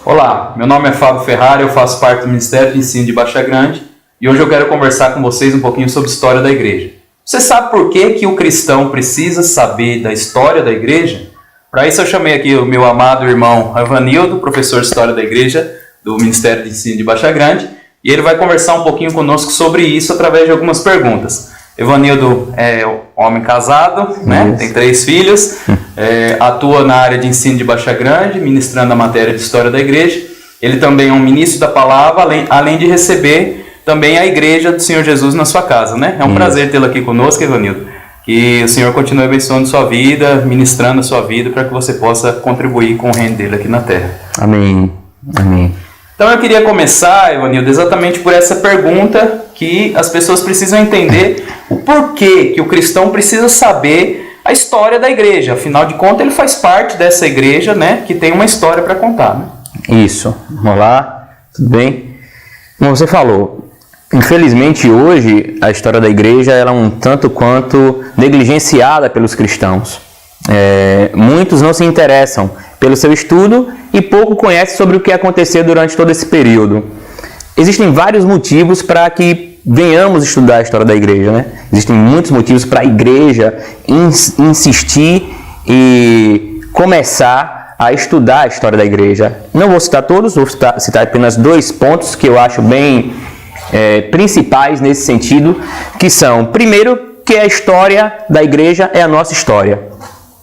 Olá, meu nome é Fábio Ferrari, eu faço parte do Ministério de Ensino de Baixa Grande e hoje eu quero conversar com vocês um pouquinho sobre a história da igreja. Você sabe por que o cristão precisa saber da história da igreja? Para isso eu chamei aqui o meu amado irmão Evanildo, professor de História da Igreja do Ministério de Ensino de Baixa Grande, e ele vai conversar um pouquinho conosco sobre isso através de algumas perguntas. Evanildo é homem casado, né? Tem 3 filhos, atua na área de ensino de Baixa Grande, ministrando a matéria de História da Igreja. Ele também é um ministro da palavra, além de receber também a Igreja do Senhor Jesus na sua casa, né? É um prazer tê-lo aqui conosco, Evanildo. Que o Senhor continue abençoando sua vida, ministrando a sua vida, para que você possa contribuir com o reino dele aqui na terra. Amém. Amém. Então eu queria começar, Evanildo, exatamente por essa pergunta que as pessoas precisam entender o porquê que o cristão precisa saber a história da igreja. Afinal de contas, ele faz parte dessa igreja, né, que tem uma história para contar, né? Isso. Olá, tudo bem? Como você falou, infelizmente hoje a história da igreja ela é um tanto quanto negligenciada pelos cristãos. Muitos não se interessam pelo seu estudo e pouco conhecem sobre o que aconteceu durante todo esse período. Existem vários motivos para que venhamos estudar a história da igreja, né? Existem muitos motivos para a igreja insistir e começar a estudar a história da igreja. Não vou citar todos, vou citar apenas 2 pontos que eu acho bem principais nesse sentido, que são, primeiro, que a história da igreja é a nossa história.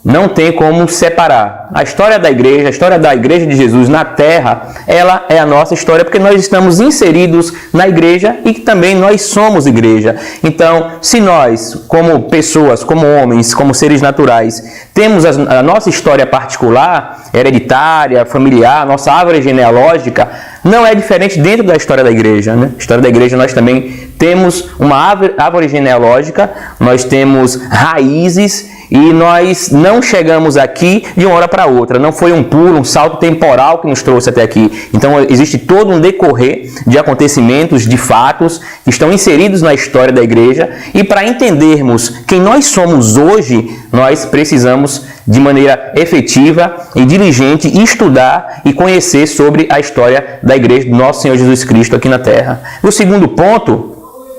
Não tem como separar. A história da igreja de Jesus na terra, ela é a nossa história, porque nós estamos inseridos na igreja e também nós somos igreja. Então, se nós, como pessoas, como homens, como seres naturais, temos a nossa história particular, hereditária, familiar, nossa árvore genealógica, não é diferente dentro da história da igreja, né? A história da igreja nós também temos uma árvore genealógica, nós temos raízes e nós não chegamos aqui de uma hora para outra. Não foi um pulo, um salto temporal que nos trouxe até aqui. Então existe todo um decorrer de acontecimentos, de fatos que estão inseridos na história da igreja. E para entendermos quem nós somos hoje, nós precisamos de maneira efetiva e diligente estudar e conhecer sobre a história da igreja do nosso Senhor Jesus Cristo aqui na terra. O segundo ponto,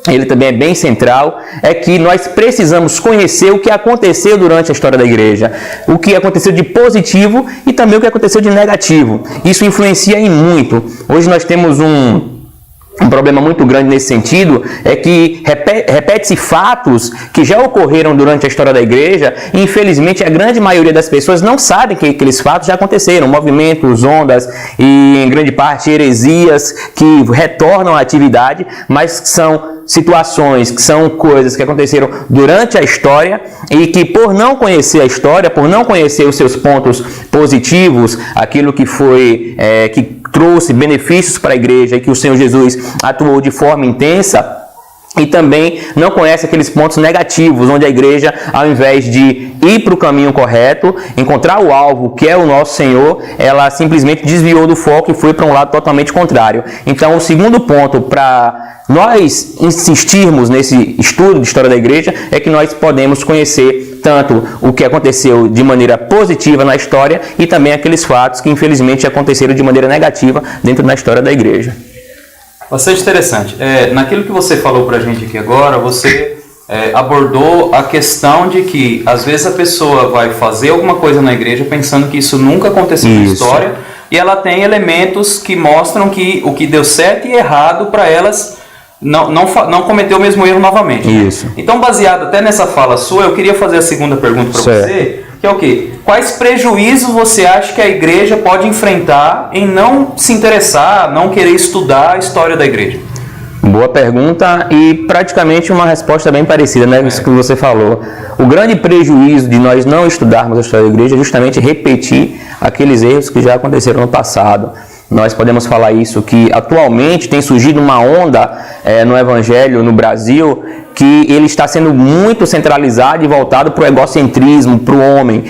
ele também é bem central, é que nós precisamos conhecer o que aconteceu durante a história da igreja, o que aconteceu de positivo e também o que aconteceu de negativo. Isso influencia em muito. Hoje nós temos um problema muito grande nesse sentido, é que repete-se fatos que já ocorreram durante a história da igreja e infelizmente a grande maioria das pessoas não sabem que aqueles fatos já aconteceram, movimentos, ondas e em grande parte heresias que retornam à atividade, mas que são situações, que são coisas que aconteceram durante a história e que por não conhecer a história, por não conhecer os seus pontos positivos, aquilo que foi, que trouxe benefícios para a igreja e que o Senhor Jesus atuou de forma intensa, e também não conhece aqueles pontos negativos, onde a igreja, ao invés de ir para o caminho correto, encontrar o alvo, que é o nosso Senhor, ela simplesmente desviou do foco e foi para um lado totalmente contrário. Então, o segundo ponto para nós insistirmos nesse estudo de história da igreja é que nós podemos conhecer tanto o que aconteceu de maneira positiva na história e também aqueles fatos que infelizmente aconteceram de maneira negativa dentro da história da igreja. Bastante interessante. Naquilo que você falou para a gente aqui agora, você abordou a questão de que às vezes a pessoa vai fazer alguma coisa na igreja pensando que isso nunca aconteceu na história e ela tem elementos que mostram que o que deu certo e errado para elas não cometer o mesmo erro novamente. Isso. Então, baseado até nessa fala sua, eu queria fazer a segunda pergunta para você, que é o quê? Quais prejuízos você acha que a igreja pode enfrentar em não se interessar, não querer estudar a história da igreja? Boa pergunta e praticamente uma resposta bem parecida, né? Isso que você falou. O grande prejuízo de nós não estudarmos a história da igreja é justamente repetir aqueles erros que já aconteceram no passado. Nós podemos falar isso, que atualmente tem surgido uma onda no Evangelho no Brasil, que ele está sendo muito centralizado e voltado para o egocentrismo, para o homem.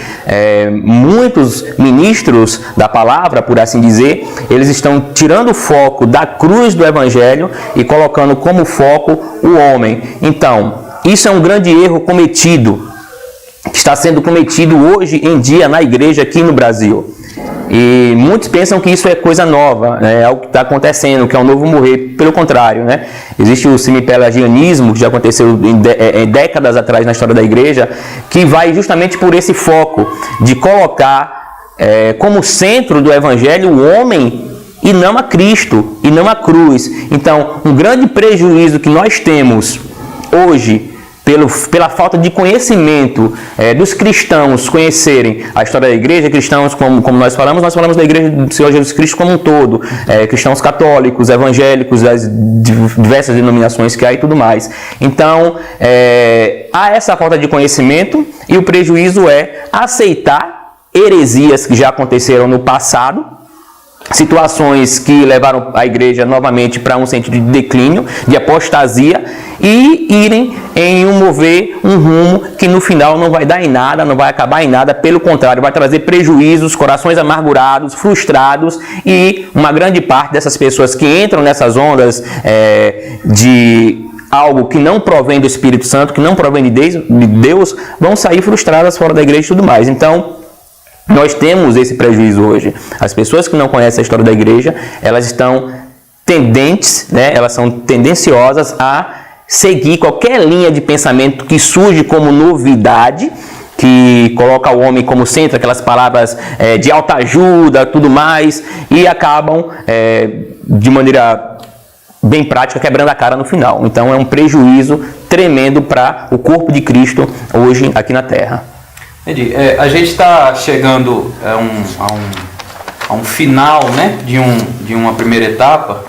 Muitos ministros da palavra, por assim dizer, eles estão tirando o foco da cruz do Evangelho e colocando como foco o homem. Então, isso é um grande erro cometido, que está sendo cometido hoje em dia na igreja aqui no Brasil. E muitos pensam que isso é coisa nova, né? É algo que está acontecendo, que é um novo morrer. Pelo contrário, né? Existe o semipelagianismo, que já aconteceu em décadas atrás na história da igreja, que vai justamente por esse foco de colocar como centro do evangelho o homem e não a Cristo, e não a cruz. Então, um grande prejuízo que nós temos hoje, pela falta de conhecimento dos cristãos conhecerem a história da igreja, cristãos, como nós falamos da igreja do Senhor Jesus Cristo como um todo, cristãos católicos, evangélicos, das diversas denominações que há e tudo mais. Então, há essa falta de conhecimento e o prejuízo é aceitar heresias que já aconteceram no passado, situações que levaram a igreja novamente para um sentido de declínio, de apostasia, e irem em mover um rumo que no final não vai dar em nada, não vai acabar em nada, pelo contrário, vai trazer prejuízos, corações amargurados, frustrados, e uma grande parte dessas pessoas que entram nessas ondas de algo que não provém do Espírito Santo, que não provém de Deus, vão sair frustradas fora da igreja e tudo mais. Então, nós temos esse prejuízo hoje. As pessoas que não conhecem a história da igreja, elas estão tendentes, né? Elas são tendenciosas a seguir qualquer linha de pensamento que surge como novidade, que coloca o homem como centro, aquelas palavras de alta ajuda, tudo mais, e acabam, de maneira bem prática, quebrando a cara no final. Então é um prejuízo tremendo para o corpo de Cristo hoje aqui na Terra. Entendi. A gente está chegando a um final, né, de uma primeira etapa.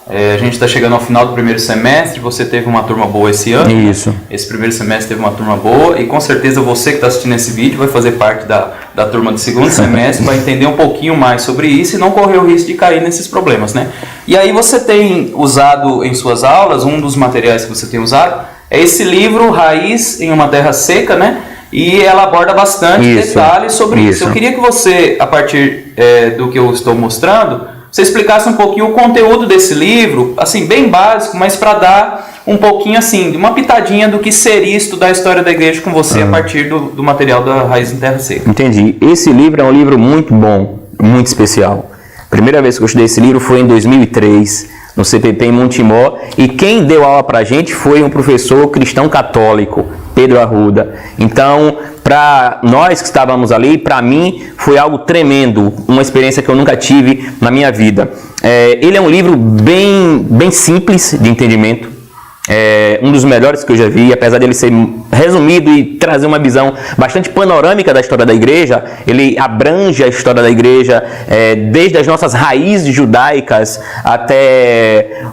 A gente está chegando ao final do primeiro semestre. Você teve uma turma boa esse ano. Isso. Né? Esse primeiro semestre teve uma turma boa e com certeza você que está assistindo esse vídeo vai fazer parte da turma do segundo semestre, vai entender um pouquinho mais sobre isso e não correr o risco de cair nesses problemas, né? E aí você tem usado em suas aulas, um dos materiais que você tem usado é esse livro Raiz em uma Terra Seca, né? E ela aborda bastante detalhes sobre isso. Eu queria que você, a partir do que eu estou mostrando, você explicasse um pouquinho o conteúdo desse livro, assim, bem básico, mas para dar um pouquinho, assim, de uma pitadinha do que seria estudar a história da igreja com você a partir do material da Raiz em Terra Seca. Entendi. Esse livro é um livro muito bom, muito especial. A primeira vez que eu estudei esse livro foi em 2003, no CPP em Montemor, e quem deu aula para a gente foi um professor cristão católico, Pedro Arruda. Então, para nós que estávamos ali, para mim, foi algo tremendo, uma experiência que eu nunca tive na minha vida. Ele é um livro bem simples de entendimento, um dos melhores que eu já vi, apesar dele ser resumido e trazer uma visão bastante panorâmica da história da igreja. Ele abrange a história da igreja desde as nossas raízes judaicas até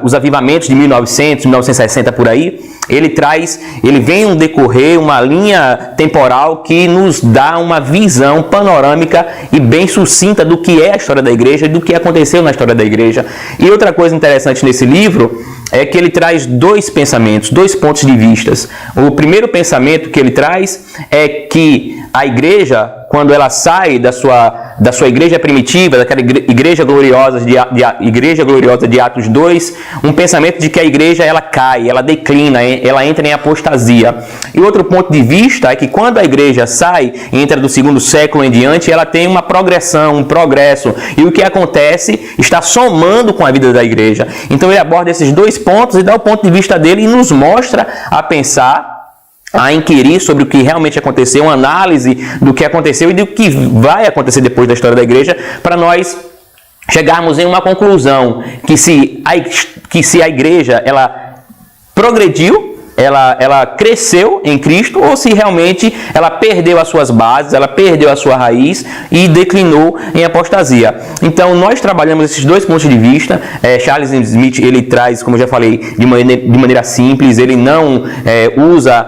os avivamentos de 1900, 1960 por aí. Ele vem um decorrer, uma linha temporal que nos dá uma visão panorâmica e bem sucinta do que é a história da igreja e do que aconteceu na história da igreja. E outra coisa interessante nesse livro é que ele traz dois pensamentos, dois pontos de vista. O primeiro pensamento que ele traz é que a igreja, quando ela sai da sua igreja primitiva, daquela igreja gloriosa de Atos 2, um pensamento de que a igreja ela cai, ela declina, ela entra em apostasia. E outro ponto de vista é que quando a igreja sai, entra do segundo século em diante, ela tem uma progressão, um progresso, e o que acontece está somando com a vida da igreja. Então ele aborda esses dois pontos e dá o ponto de vista dele e nos mostra a pensar, a inquirir sobre o que realmente aconteceu, uma análise do que aconteceu e do que vai acontecer depois da história da igreja, para nós chegarmos em uma conclusão que se a igreja ela progrediu, ela cresceu em Cristo, ou se realmente ela perdeu as suas bases, ela perdeu a sua raiz e declinou em apostasia. Então nós trabalhamos esses dois pontos de vista. Charles Smith ele traz, como eu já falei, de maneira simples, ele não usa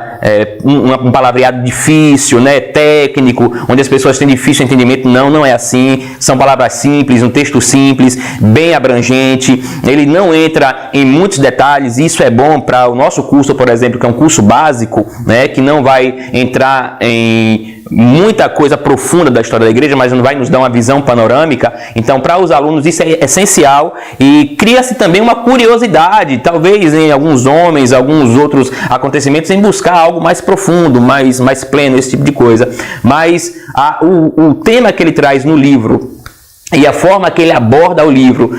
um palavreado difícil, né, técnico, onde as pessoas têm difícil entendimento. Não é assim. São palavras simples, um texto simples, bem abrangente. Ele não entra em muitos detalhes. Isso é bom para o nosso curso, por exemplo, que é um curso básico, né, que não vai entrar em muita coisa profunda da história da igreja, mas não vai nos dar uma visão panorâmica. Então, para os alunos isso é essencial e cria-se também uma curiosidade, talvez em alguns homens, alguns outros acontecimentos, em buscar algo mais profundo, mais pleno, esse tipo de coisa. Mas o tema que ele traz no livro e a forma que ele aborda o livro,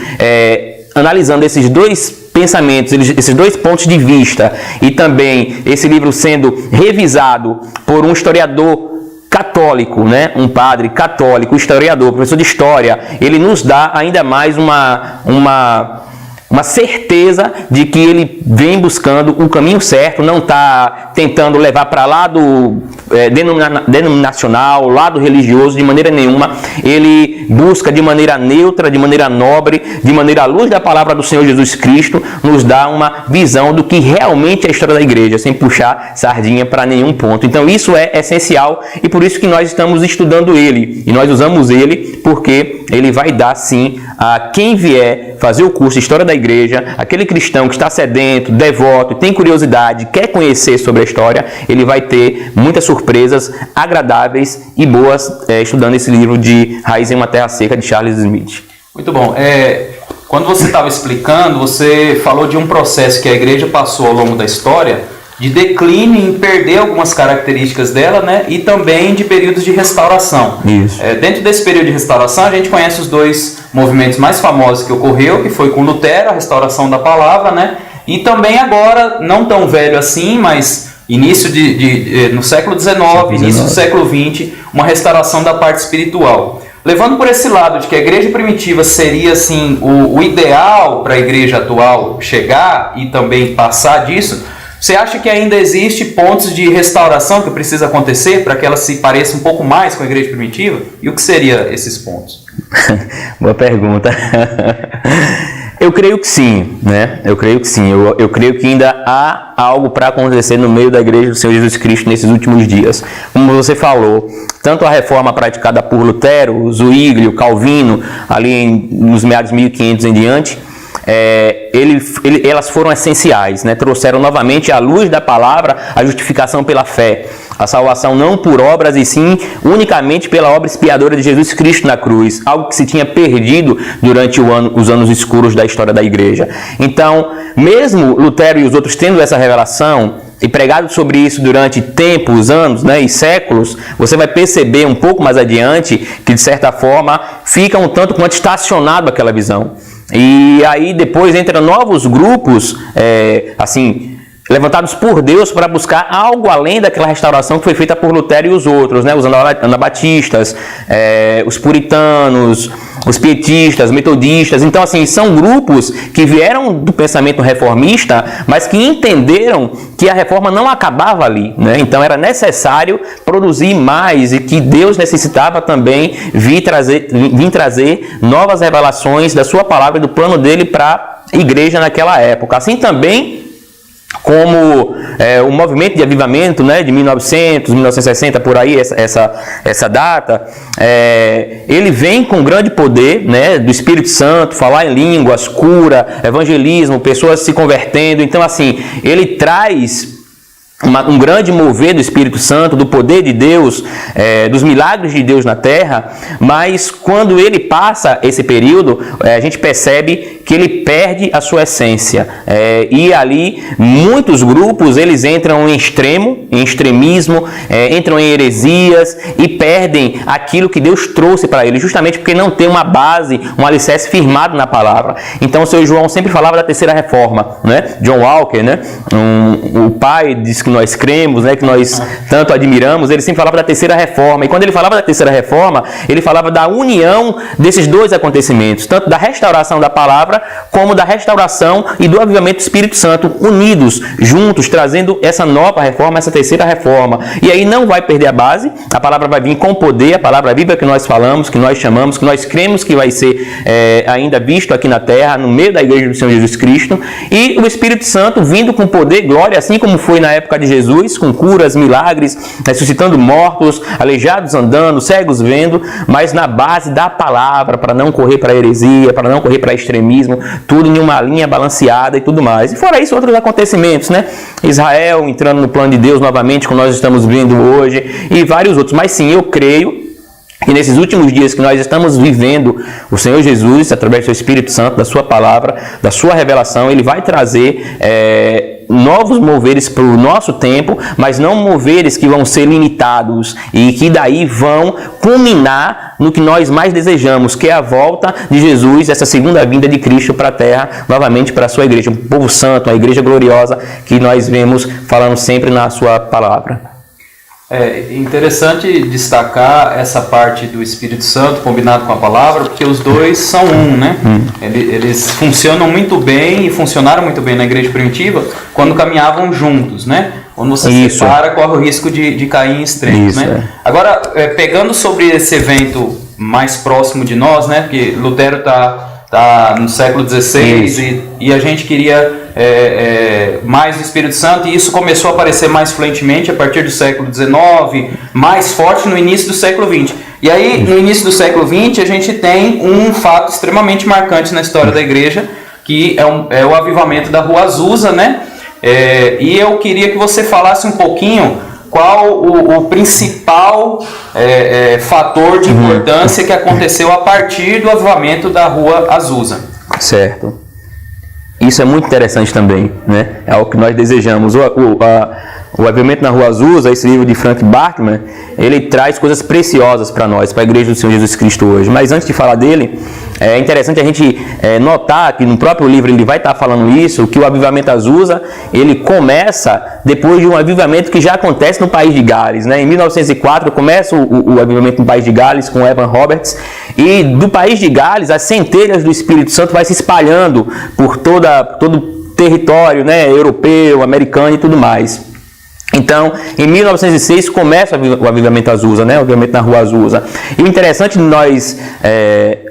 analisando esses dois pensamentos, esses dois pontos de vista, e também esse livro sendo revisado por um historiador católico, né? Um padre católico, historiador, professor de história, ele nos dá ainda mais uma certeza de que ele vem buscando o caminho certo, não está tentando levar para lá do denominacional, lado religioso, de maneira nenhuma. Ele busca de maneira neutra, de maneira nobre, de maneira à luz da palavra do Senhor Jesus Cristo, nos dá uma visão do que realmente é a história da igreja, sem puxar sardinha para nenhum ponto. Então isso é essencial e por isso que nós estamos estudando ele, e nós usamos ele porque ele vai dar sim a quem vier fazer o curso de História da Igreja, aquele cristão que está sedento, devoto, tem curiosidade, quer conhecer sobre a história, ele vai ter muitas surpresas agradáveis e boas estudando esse livro de Raiz em uma Terra Seca, de Charles Smith. Muito bom. Quando você estava explicando, você falou de um processo que a igreja passou ao longo da história, de declínio em perder algumas características dela, né? E também de períodos de restauração. Isso. Dentro desse período de restauração, a gente conhece os dois movimentos mais famosos que ocorreu, que foi com Lutero, a restauração da palavra, né? E também agora, não tão velho assim, mas início no século XIX, início do século XX, uma restauração da parte espiritual. Levando por esse lado de que a igreja primitiva seria assim, o ideal para a igreja atual chegar e também passar disso, você acha que ainda existe pontos de restauração que precisa acontecer para que ela se pareça um pouco mais com a igreja primitiva? E o que seriam esses pontos? Boa pergunta. Eu creio que sim, né? Eu creio que sim. Eu creio que ainda há algo para acontecer no meio da igreja do Senhor Jesus Cristo nesses últimos dias. Como você falou, tanto a reforma praticada por Lutero, Zwingli, Calvino, ali nos meados de 1500 em diante, elas foram essenciais, né? Trouxeram novamente à luz da palavra a justificação pela fé, a salvação não por obras e sim unicamente pela obra expiadora de Jesus Cristo na cruz, algo que se tinha perdido durante os anos escuros da história da igreja. Então, mesmo Lutero e os outros tendo essa revelação e pregado sobre isso durante tempos, anos, né, e séculos, você vai perceber um pouco mais adiante que, de certa forma, fica um tanto quanto estacionado aquela visão. E aí depois entram novos grupos, levantados por Deus para buscar algo além daquela restauração que foi feita por Lutero e os outros, né? Os anabatistas, os puritanos, os pietistas, metodistas. Então, assim, são grupos que vieram do pensamento reformista, mas que entenderam que a reforma não acabava ali, né? Então, era necessário produzir mais e que Deus necessitava também vir trazer novas revelações da sua palavra e do plano dele para a igreja naquela época. Assim também como o movimento de avivamento, né, de 1900, 1960, por aí, essa data, ele vem com grande poder, né, do Espírito Santo, falar em línguas, cura, evangelismo, pessoas se convertendo. Então, assim, ele traz um grande mover do Espírito Santo, do poder de Deus, dos milagres de Deus na terra, mas quando ele passa esse período, a gente percebe que ele perde a sua essência. E ali, muitos grupos, eles entram em extremismo, entram em heresias e perdem aquilo que Deus trouxe para eles, justamente porque não tem uma base, um alicerce firmado na palavra. Então, o Sr. João sempre falava da terceira reforma, né? John Walker, né? O pai disse que nós cremos, né, que nós tanto admiramos, ele sempre falava da terceira reforma. E quando ele falava da terceira reforma, ele falava da união desses dois acontecimentos, tanto da restauração da palavra, como da restauração e do avivamento do Espírito Santo, unidos, juntos, trazendo essa nova reforma, essa terceira reforma. E aí não vai perder a base, a palavra vai vir com poder, a palavra viva que nós falamos, que nós chamamos, que nós cremos que vai ser ainda visto aqui na terra, no meio da igreja do Senhor Jesus Cristo, e o Espírito Santo vindo com poder e glória, assim como foi na época época de Jesus, com curas, milagres, ressuscitando mortos, aleijados andando, cegos vendo, mas na base da palavra, para não correr para a heresia, para não correr para extremismo, tudo em uma linha balanceada e tudo mais. E fora isso, outros acontecimentos, né? Israel entrando no plano de Deus novamente, como nós estamos vendo hoje, e vários outros. Mas sim, eu creio que nesses últimos dias que nós estamos vivendo, o Senhor Jesus, através do seu Espírito Santo, da sua palavra, da sua revelação, ele vai trazer novos moveres para o nosso tempo, mas não moveres que vão ser limitados e que daí vão culminar no que nós mais desejamos, que é a volta de Jesus, essa segunda vinda de Cristo para a terra, novamente para a sua igreja, um povo santo, uma igreja gloriosa que nós vemos falando sempre na sua palavra. É interessante destacar essa parte do Espírito Santo combinado com a palavra, porque os dois são um, né? Eles funcionam muito bem e funcionaram muito bem na igreja primitiva quando caminhavam juntos, né? Quando você separa, corre o risco de cair em extremos, né? Agora, pegando sobre esse evento mais próximo de nós, né? Porque Lutero tá no século XVI e a gente queria mais do Espírito Santo, e isso começou a aparecer mais fluentemente a partir do século XIX, mais forte no início do século XX. E aí, no início do século XX, a gente tem um fato extremamente marcante na história da igreja, que é o avivamento da Rua Azusa, né? E eu queria que você falasse um pouquinho qual o principal fator de importância que aconteceu a partir do avivamento da Rua Azusa. Certo. Isso é muito interessante também, né? É algo que nós desejamos. O Avivamento na Rua Azusa, esse livro de Frank Bartman, ele traz coisas preciosas para nós, para a Igreja do Senhor Jesus Cristo hoje. Mas antes de falar dele, é interessante a gente notar que no próprio livro ele vai estar falando isso, que o Avivamento Azusa, ele começa depois de um avivamento que já acontece no país de Gales, né? Em 1904 começa o avivamento no país de Gales com Evan Roberts, e do país de Gales as centelhas do Espírito Santo vai se espalhando por todo o território, né, europeu, americano e tudo mais. Então, em 1906 começa o Avivamento Azusa, né? O Avivamento na Rua Azusa. E o interessante de nós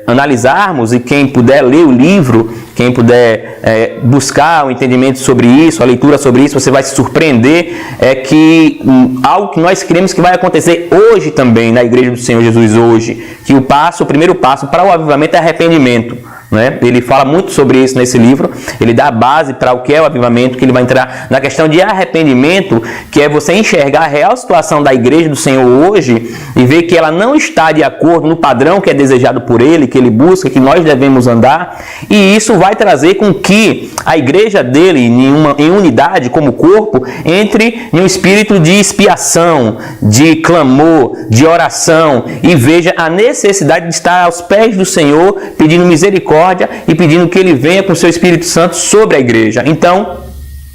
analisarmos, e quem puder ler o livro, quem puder buscar um entendimento sobre isso, a leitura sobre isso, você vai se surpreender, é que algo que nós queremos que vai acontecer hoje também na Igreja do Senhor Jesus hoje, que o primeiro passo para o avivamento é arrependimento. Né? Ele fala muito sobre isso nesse livro, ele dá a base para o que é o avivamento, que ele vai entrar na questão de arrependimento, que é você enxergar a real situação da igreja do Senhor hoje e ver que ela não está de acordo no padrão que é desejado por ele, que ele busca, que nós devemos andar, e isso vai trazer com que a igreja dele, em unidade como corpo, entre em um espírito de expiação, de clamor, de oração, e veja a necessidade de estar aos pés do Senhor, pedindo misericórdia e pedindo que ele venha com o seu Espírito Santo sobre a igreja. Então,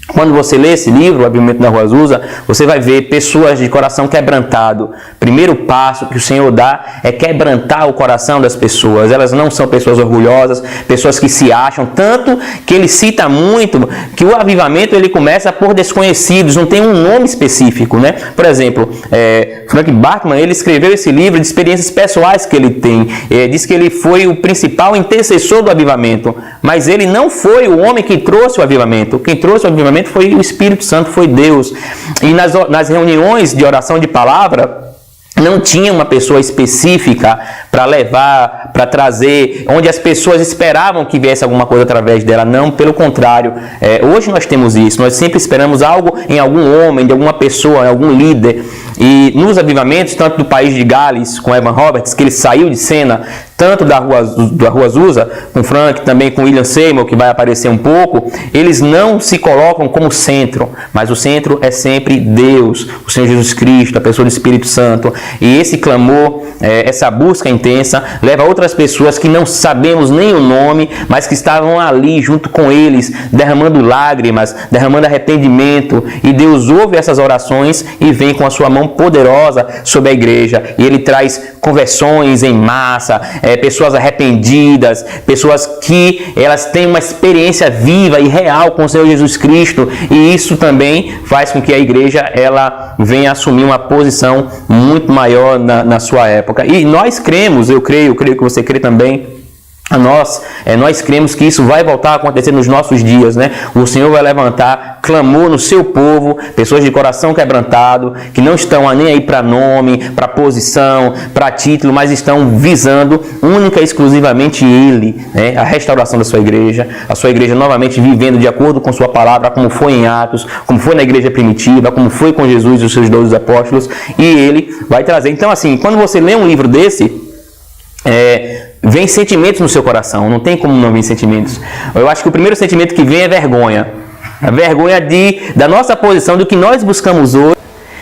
quando você lê esse livro, o Avivamento da Rua Azusa, você vai ver pessoas de coração quebrantado. Primeiro passo que o Senhor dá é quebrantar o coração das pessoas. Elas não são pessoas orgulhosas, pessoas que se acham, tanto que ele cita muito que o avivamento ele começa por desconhecidos, não tem um nome específico, né? Por exemplo, Frank Bartman, ele escreveu esse livro de experiências pessoais que ele tem. Diz que ele foi o principal intercessor do avivamento, mas ele não foi o homem que trouxe o avivamento. Quem trouxe o avivamento foi o Espírito Santo, foi Deus. E nas reuniões de oração de palavra, não tinha uma pessoa específica para levar, para trazer, onde as pessoas esperavam que viesse alguma coisa através dela. Não, pelo contrário. Hoje nós temos isso, nós sempre esperamos algo em algum homem, de alguma pessoa, em algum líder. E nos avivamentos, tanto do país de Gales, com Evan Roberts, que ele saiu de cena, tanto da Rua Azusa, com Frank, também com William Seymour, que vai aparecer um pouco, eles não se colocam como centro, mas o centro é sempre Deus, o Senhor Jesus Cristo, a pessoa do Espírito Santo. E esse clamor, essa busca intensa, leva outras pessoas que não sabemos nem o nome, mas que estavam ali junto com eles, derramando lágrimas, derramando arrependimento, e Deus ouve essas orações e vem com a sua mão poderosa sobre a igreja, e ele traz conversões em massa, pessoas arrependidas, pessoas que elas têm uma experiência viva e real com o Senhor Jesus Cristo, e isso também faz com que a igreja ela venha assumir uma posição muito maior na sua época. E nós cremos, eu creio que você crê também, Nós cremos que isso vai voltar a acontecer nos nossos dias, né? O Senhor vai levantar clamor no seu povo, pessoas de coração quebrantado, que não estão nem aí para nome, para posição, para título, mas estão visando única e exclusivamente Ele, né? A restauração da sua igreja, a sua igreja novamente vivendo de acordo com sua palavra, como foi em Atos, como foi na igreja primitiva, como foi com Jesus e os seus 12 apóstolos, e Ele vai trazer. Então, assim, quando você lê um livro desse, vem sentimentos no seu coração, não tem como não vir sentimentos. Eu acho que o primeiro sentimento que vem é vergonha. A vergonha da nossa posição, do que nós buscamos hoje.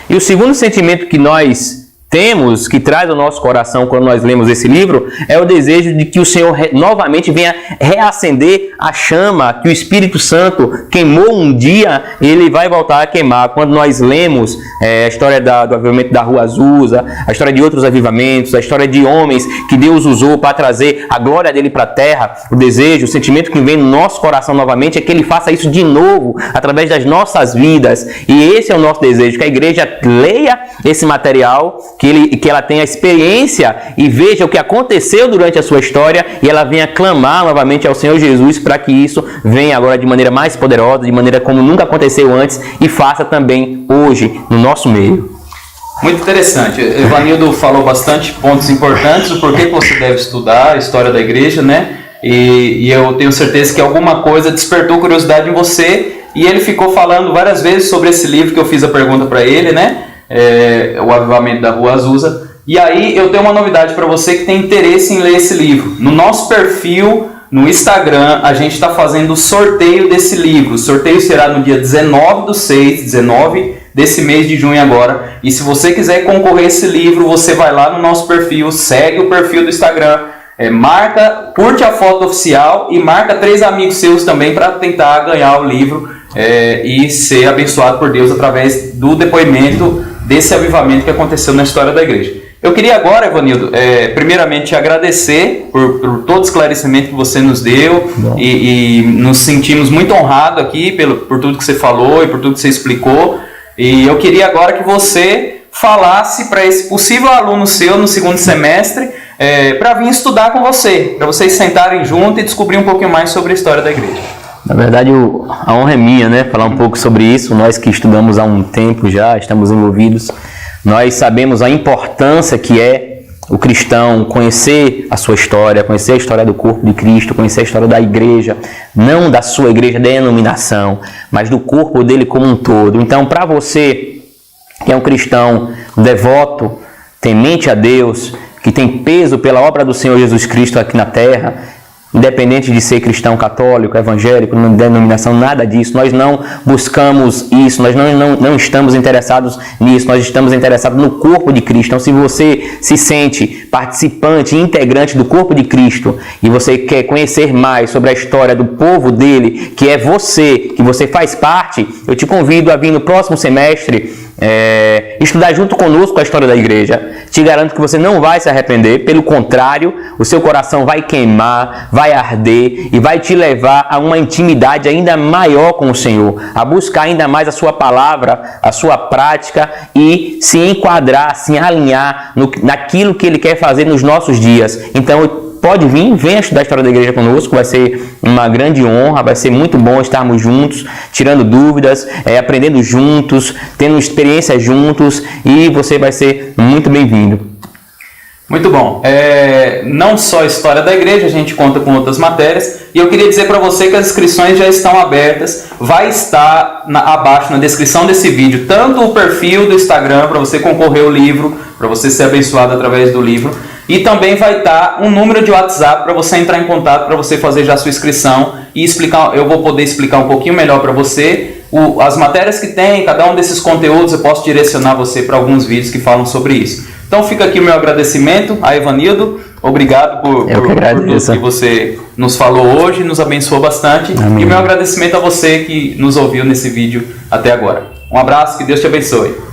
E o segundo sentimento que nós temos, que traz ao nosso coração quando nós lemos esse livro, é o desejo de que o Senhor novamente venha reacender a chama que o Espírito Santo queimou um dia, ele vai voltar a queimar. Quando nós lemos a história do avivamento da Rua Azusa, a história de outros avivamentos, a história de homens que Deus usou para trazer a glória dele para a terra, o desejo, o sentimento que vem no nosso coração novamente é que ele faça isso de novo, através das nossas vidas. E esse é o nosso desejo, que a igreja leia esse material, que ela tenha experiência e veja o que aconteceu durante a sua história e ela venha clamar novamente ao Senhor Jesus para que isso venha agora de maneira mais poderosa, de maneira como nunca aconteceu antes e faça também hoje no nosso meio. Muito interessante. Evanildo falou bastante pontos importantes, o porquê que você deve estudar a história da igreja, né? E eu tenho certeza que alguma coisa despertou curiosidade em você e ele ficou falando várias vezes sobre esse livro que eu fiz a pergunta para ele, né? O Avivamento da Rua Azusa. E aí eu tenho uma novidade para você que tem interesse em ler esse livro. No nosso perfil no Instagram a gente está fazendo o sorteio desse livro. O sorteio será no dia 19 desse mês de junho agora. E se você quiser concorrer a esse livro, você vai lá no nosso perfil, segue o perfil do Instagram, curte a foto oficial e marca 3 amigos seus também para tentar ganhar o livro e ser abençoado por Deus através do depoimento desse avivamento que aconteceu na história da igreja. Eu queria agora, Evanildo, primeiramente te agradecer por todo o esclarecimento que você nos deu e nos sentimos muito honrados aqui por tudo que você falou e por tudo que você explicou. E eu queria agora que você falasse para esse possível aluno seu no segundo semestre para vir estudar com você, para vocês sentarem junto e descobrir um pouquinho mais sobre a história da igreja. Na verdade, a honra é minha, né? Falar um pouco sobre isso. Nós que estudamos há um tempo já, estamos envolvidos, nós sabemos a importância que é o cristão conhecer a sua história, conhecer a história do corpo de Cristo, conhecer a história da igreja, não da sua igreja denominação, mas do corpo dele como um todo. Então, para você que é um cristão devoto, temente a Deus, que tem peso pela obra do Senhor Jesus Cristo aqui na terra, independente de ser cristão católico, evangélico, denominação, nada disso, nós não buscamos isso, nós não estamos interessados nisso, nós estamos interessados no corpo de Cristo. Então, se você se sente participante, integrante do corpo de Cristo e você quer conhecer mais sobre a história do povo dele, que é você, que você faz parte, eu te convido a vir no próximo semestre estudar junto conosco a história da igreja. Te garanto que você não vai se arrepender, pelo contrário, o seu coração vai queimar, vai arder e vai te levar a uma intimidade ainda maior com o Senhor, a buscar ainda mais a sua palavra, a sua prática e se enquadrar, se alinhar naquilo que Ele quer fazer nos nossos dias. Então, pode vir, venha estudar a história da igreja conosco, vai ser uma grande honra, vai ser muito bom estarmos juntos, tirando dúvidas, aprendendo juntos, tendo experiências juntos e você vai ser muito bem-vindo. Muito bom. Não só a história da igreja, a gente conta com outras matérias e eu queria dizer para você que as inscrições já estão abertas, vai estar abaixo na descrição desse vídeo, tanto o perfil do Instagram para você concorrer ao livro, para você ser abençoado através do livro, e também vai estar um número de WhatsApp para você entrar em contato, para você fazer já a sua inscrição e explicar. Eu vou poder explicar um pouquinho melhor para você as matérias que tem, cada um desses conteúdos, eu posso direcionar você para alguns vídeos que falam sobre isso. Então fica aqui o meu agradecimento a Evanildo, obrigado por tudo que você nos falou hoje, nos abençoou bastante. Amém. E o meu agradecimento a você que nos ouviu nesse vídeo até agora. Um abraço, que Deus te abençoe.